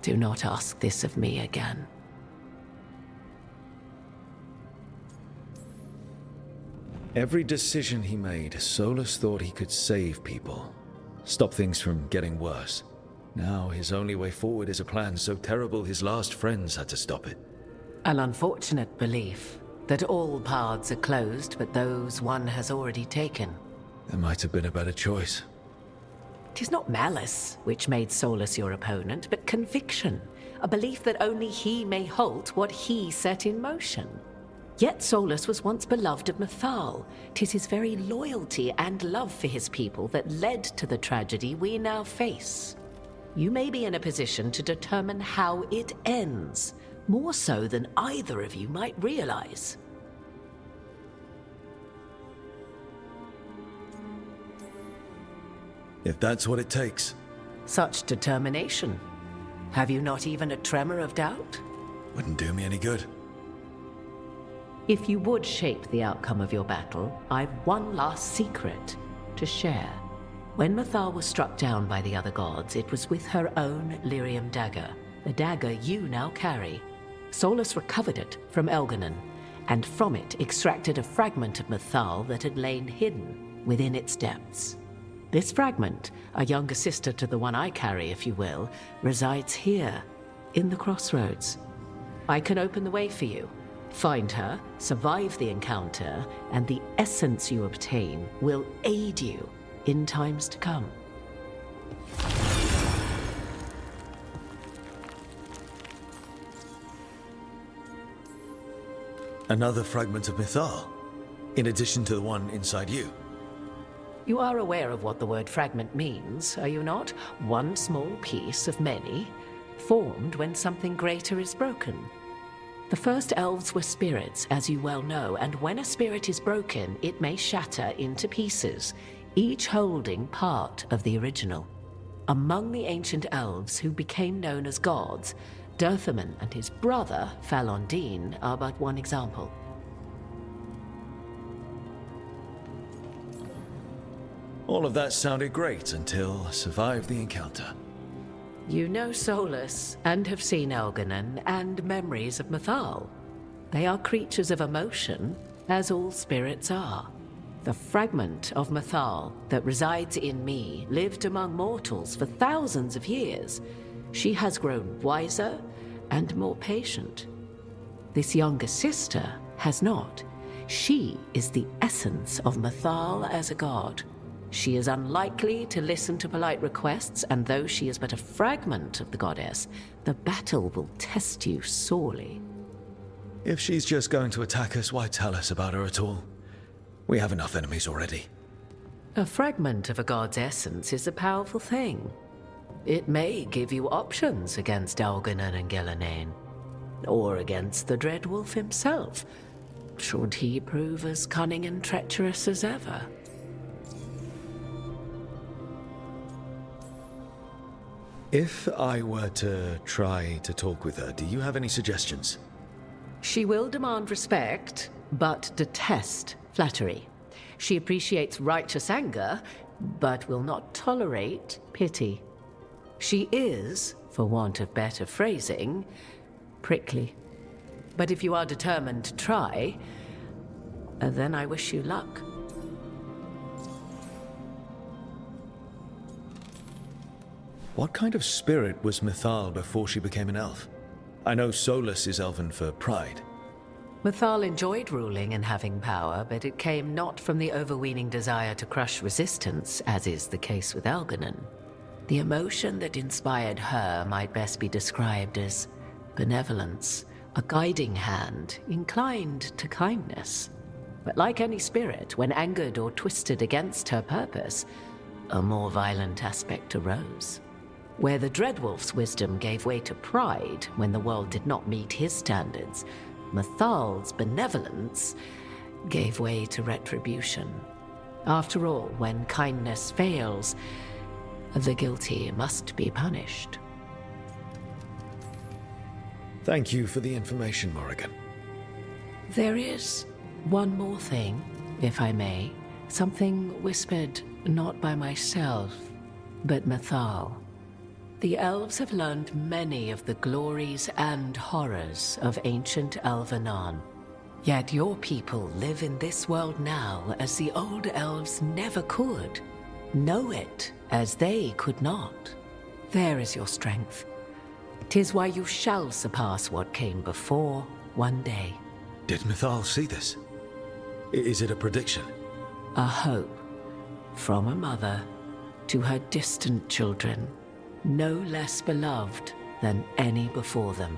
do not ask this of me again. Every decision he made, Solus thought he could save people, stop things from getting worse. Now his only way forward is a plan so terrible his last friends had to stop it. An unfortunate belief that all paths are closed but those one has already taken. There might have been a better choice. 'Tis not malice which made Solus your opponent, but conviction, a belief that only he may halt what he set in motion. Yet Solus was once beloved of Mythal. 'Tis his very loyalty and love for his people that led to the tragedy we now face. You may be in a position to determine how it ends, more so than either of you might realize. If that's what it takes. Such determination. Have you not even a tremor of doubt? Wouldn't do me any good. If you would shape the outcome of your battle, I've one last secret to share. When Mythal was struck down by the other gods, it was with her own lyrium dagger, the dagger you now carry. Solus recovered it from Elganon, and from it extracted a fragment of Mythal that had lain hidden within its depths. This fragment, a younger sister to the one I carry, if you will, resides here, in the crossroads. I can open the way for you. Find her, survive the encounter, and the essence you obtain will aid you in times to come. Another fragment of Mythal, in addition to the one inside you. You are aware of what the word fragment means, are you not? One small piece of many, formed when something greater is broken. The first elves were spirits, as you well know, and when a spirit is broken, it may shatter into pieces, each holding part of the original. Among the ancient elves who became known as gods, Dirthaman and his brother, Falondine, are but one example. All of that sounded great until I survived the encounter. You know Solus, and have seen Elganon, and memories of Mythal. They are creatures of emotion, as all spirits are. The fragment of Mythal that resides in me lived among mortals for thousands of years. She has grown wiser and more patient. This younger sister has not. She is the essence of Mythal as a god. She is unlikely to listen to polite requests, and though she is but a fragment of the goddess, the battle will test you sorely. If she's just going to attack us, why tell us about her at all? We have enough enemies already. A fragment of a god's essence is a powerful thing. It may give you options against Algernon and Gillenane, or against the Dread Wolf himself, should he prove as cunning and treacherous as ever. If I were to try to talk with her, do you have any suggestions? She will demand respect, but detest flattery. She appreciates righteous anger, but will not tolerate pity. She is, for want of better phrasing, prickly. But if you are determined to try, then I wish you luck. What kind of spirit was Mythal before she became an elf? I know Solus is elven for pride. Mythal enjoyed ruling and having power, but it came not from the overweening desire to crush resistance, as is the case with Algernon. The emotion that inspired her might best be described as benevolence, a guiding hand, inclined to kindness. But like any spirit, when angered or twisted against her purpose, a more violent aspect arose. Where the Dreadwolf's wisdom gave way to pride when the world did not meet his standards, Mythal's benevolence gave way to retribution. After all, when kindness fails, the guilty must be punished. Thank you for the information, Morrigan. There is one more thing, if I may. Something whispered not by myself, but Mythal. The elves have learned many of the glories and horrors of ancient Elvenon. Yet your people live in this world now as the old elves never could. Know it as they could not. There is your strength. 'Tis why you shall surpass what came before one day. Did Mythal see this? Is it a prediction? A hope from a mother to her distant children, no less beloved than any before them.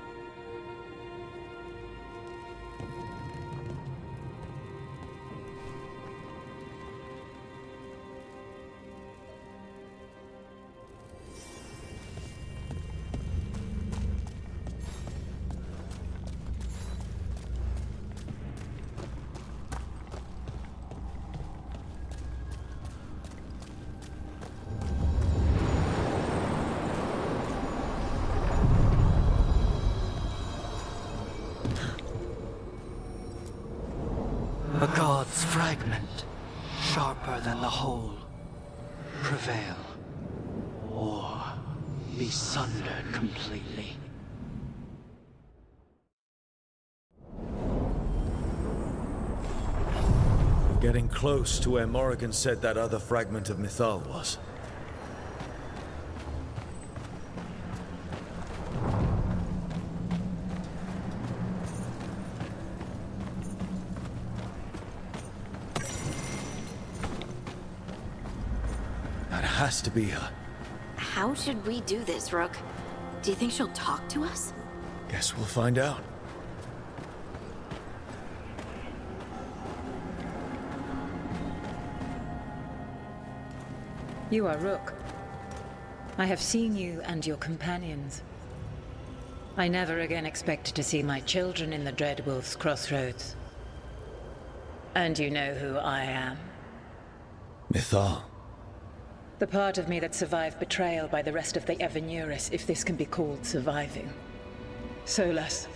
A god's fragment, sharper than the whole. Prevail, or be sundered completely. We're getting close to where Morrigan said that other fragment of Mythal was. Has to be her. How should we do this, Rook? Do you think she'll talk to us? Guess we'll find out. You are Rook. I have seen you and your companions. I never again expected to see my children in the Dreadwolf's crossroads. And you know who I am. Mythal. The part of me that survived betrayal by the rest of the Evenuris, if this can be called surviving. Solus.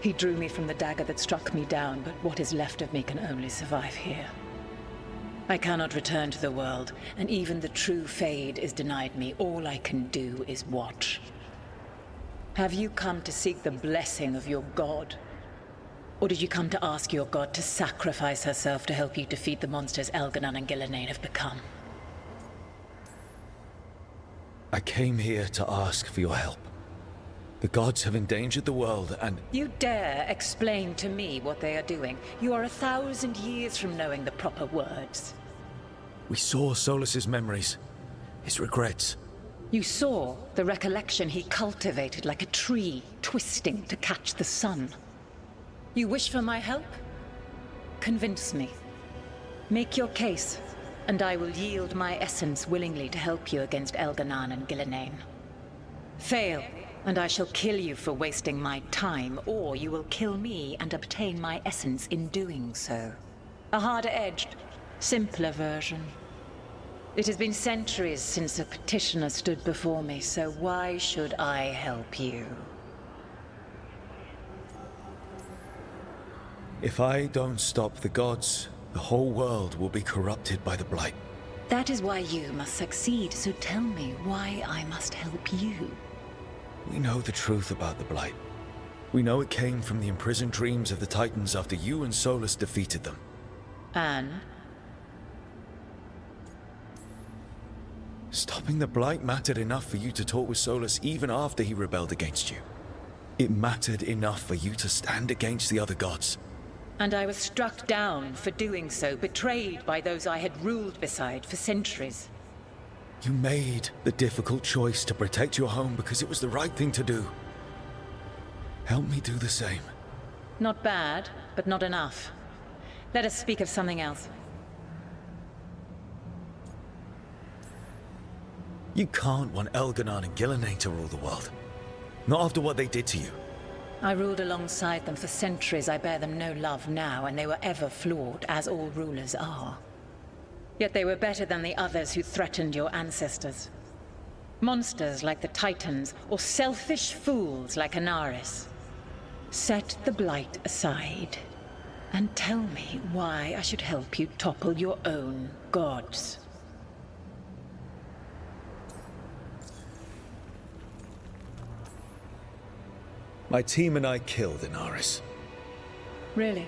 He drew me from the dagger that struck me down, but what is left of me can only survive here. I cannot return to the world, and even the true Fade is denied me. All I can do is watch. Have you come to seek the blessing of your god? Or did you come to ask your god to sacrifice herself to help you defeat the monsters Algernon and Gillenane have become? I came here to ask for your help. The gods have endangered the world, and... You dare explain to me what they are doing? You are 1,000 years from knowing the proper words. We saw Solus's memories, his regrets. You saw the recollection he cultivated like a tree, twisting to catch the sun. You wish for my help? Convince me. Make your case, and I will yield my essence willingly to help you against Elganon and Gillenane. Fail, and I shall kill you for wasting my time, or you will kill me and obtain my essence in doing so. A harder-edged, simpler version. It has been centuries since a petitioner stood before me, so why should I help you? If I don't stop the gods, the whole world will be corrupted by the Blight. That is why you must succeed, so tell me why I must help you. We know the truth about the Blight. We know it came from the imprisoned dreams of the Titans after you and Solus defeated them. And? Stopping the Blight mattered enough for you to talk with Solus even after he rebelled against you. It mattered enough for you to stand against the other gods. And I was struck down for doing so, betrayed by those I had ruled beside for centuries. You made the difficult choice to protect your home because it was the right thing to do. Help me do the same. Not bad, but not enough. Let us speak of something else. You can't want Elganon and Gillenane to rule the world. Not after what they did to you. I ruled alongside them for centuries. I bear them no love now, and they were ever flawed, as all rulers are. Yet they were better than the others who threatened your ancestors. Monsters like the Titans, or selfish fools like Anaris. Set the Blight aside, and tell me why I should help you topple your own gods. My team and I killed Anaris. Really?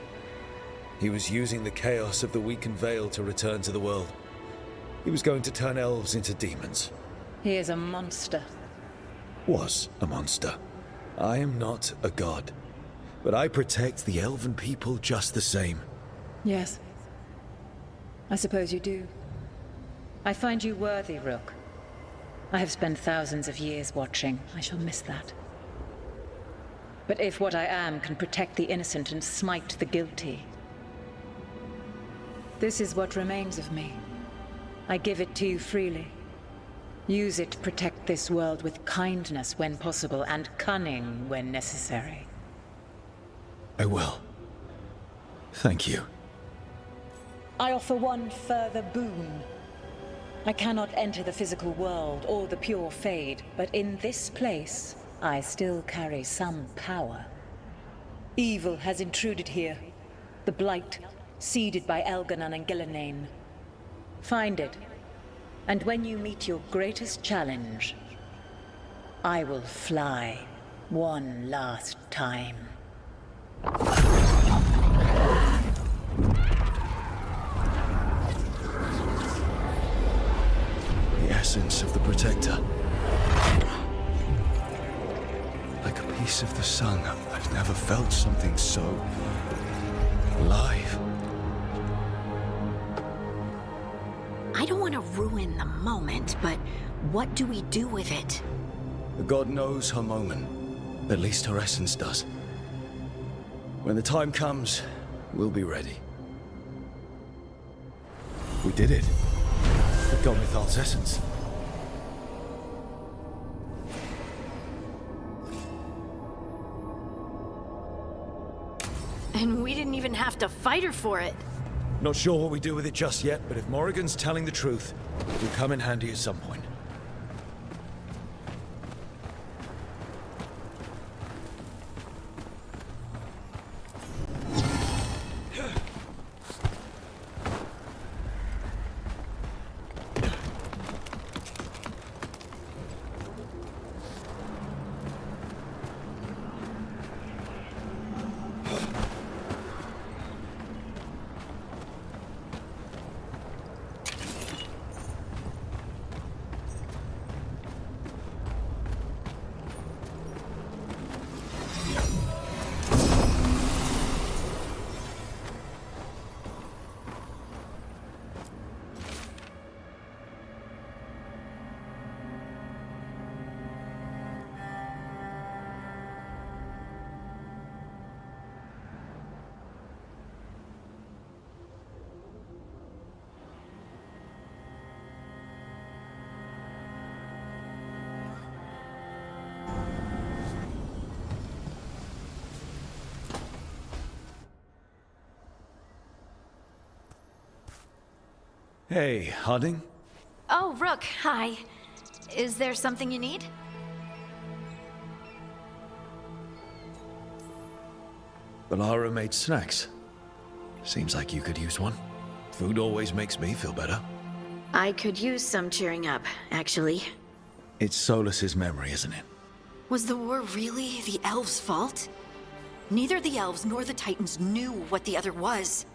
He was using the chaos of the weakened Veil to return to the world. He was going to turn elves into demons. He is a monster. Was a monster. I am not a god. But I protect the elven people just the same. Yes. I suppose you do. I find you worthy, Rook. I have spent thousands of years watching. I shall miss that. But if what I am can protect the innocent and smite the guilty, this is what remains of me. I give it to you freely. Use it to protect this world with kindness when possible and cunning when necessary. I will. Thank you. I offer one further boon. I cannot enter the physical world or the pure Fade, but in this place, I still carry some power. Evil has intruded here. The Blight, seeded by Elganon and Gillenane. Find it, and when you meet your greatest challenge, I will fly one last time. The essence of the Protector. Like a piece of the sun, I've never felt something so alive. I don't want to ruin the moment, but what do we do with it? The god knows her moment. At least her essence does. When the time comes, we'll be ready. We did it. We got Mythal's essence. And we didn't even have to fight her for it. Not sure what we do with it just yet, but if Morrigan's telling the truth, it will come in handy at some point. Hey, Harding. Oh, Rook, hi. Is there something you need? Balara made snacks. Seems like you could use one. Food always makes me feel better. I could use some cheering up, actually. It's Solus's memory, isn't it? Was the war really the elves' fault? Neither the elves nor the Titans knew what the other was.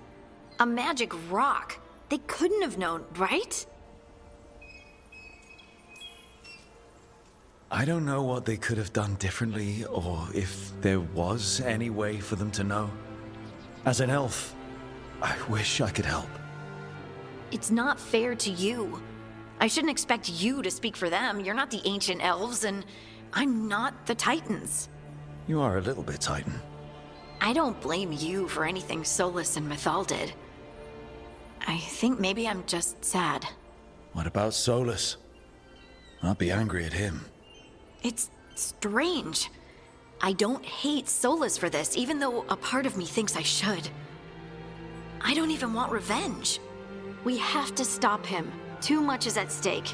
A magic rock. They couldn't have known, right? I don't know what they could have done differently, or if there was any way for them to know. As an elf, I wish I could help. It's not fair to you. I shouldn't expect you to speak for them. You're not the ancient elves, and I'm not the Titans. You are a little bit Titan. I don't blame you for anything Solus and Mythal did. I think maybe I'm just sad. What about Solus? I'll be angry at him. It's strange. I don't hate Solus for this, even though a part of me thinks I should. I don't even want revenge. We have to stop him. Too much is at stake.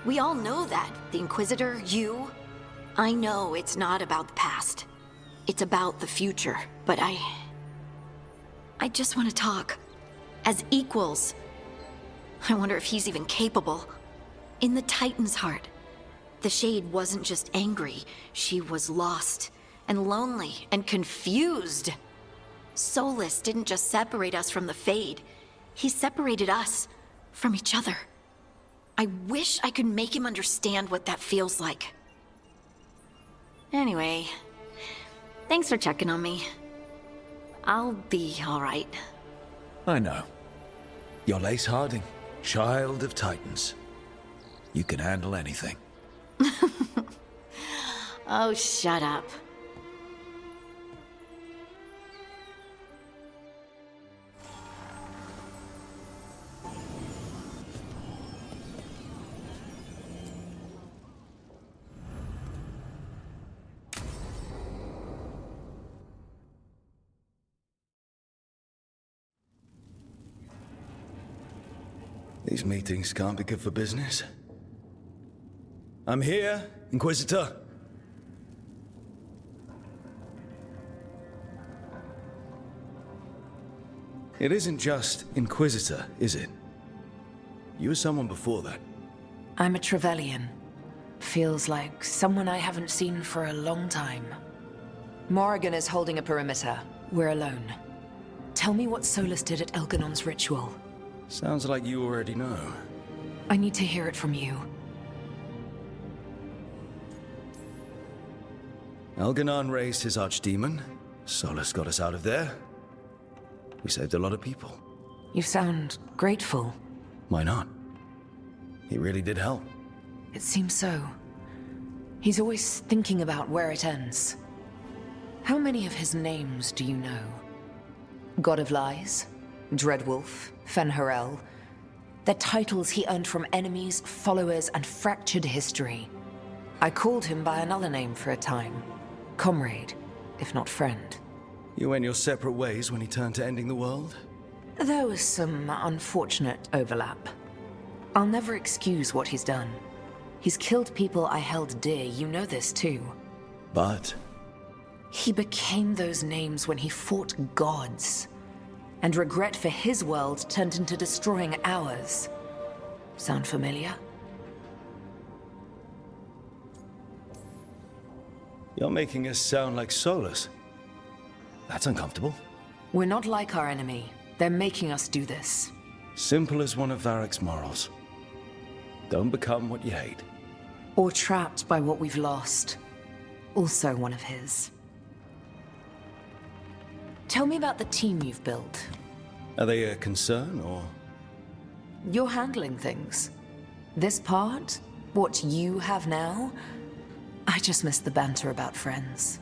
We all know that. The Inquisitor, you. I know it's not about the past. It's about the future. But I just want to talk. As equals. I wonder if he's even capable. In the Titan's heart, the Shade wasn't just angry. She was lost, and lonely, and confused. Solus didn't just separate us from the Fade. He separated us from each other. I wish I could make him understand what that feels like. Anyway, thanks for checking on me. I'll be all right. I know. You're Lace Harding, child of Titans. You can handle anything. Oh, shut up. These meetings can't be good for business. I'm here, Inquisitor. It isn't just Inquisitor, is it? You were someone before that. I'm a Trevelyan. Feels like someone I haven't seen for a long time. Morrigan is holding a perimeter. We're alone. Tell me what Solus did at Elganon's ritual. Sounds like you already know. I need to hear it from you. Elganon raised his archdemon. Solus got us out of there. We saved a lot of people. You sound grateful. Why not? He really did help. It seems so. He's always thinking about where it ends. How many of his names do you know? God of Lies, Dreadwolf, Fen'Harel. They're titles he earned from enemies, followers, and fractured history. I called him by another name for a time. Comrade, if not friend. You went your separate ways when he turned to ending the world? There was some unfortunate overlap. I'll never excuse what he's done. He's killed people I held dear, you know this too. But? He became those names when he fought gods. And regret for his world turned into destroying ours. Sound familiar? You're making us sound like Solus. That's uncomfortable. We're not like our enemy. They're making us do this. Simple as one of Varric's morals. Don't become what you hate. Or trapped by what we've lost. Also one of his. Tell me about the team you've built. Are they a concern, or...? You're handling things. This part, what you have now, I just miss the banter about friends.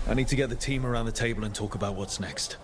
I need to get the team around the table and talk about what's next.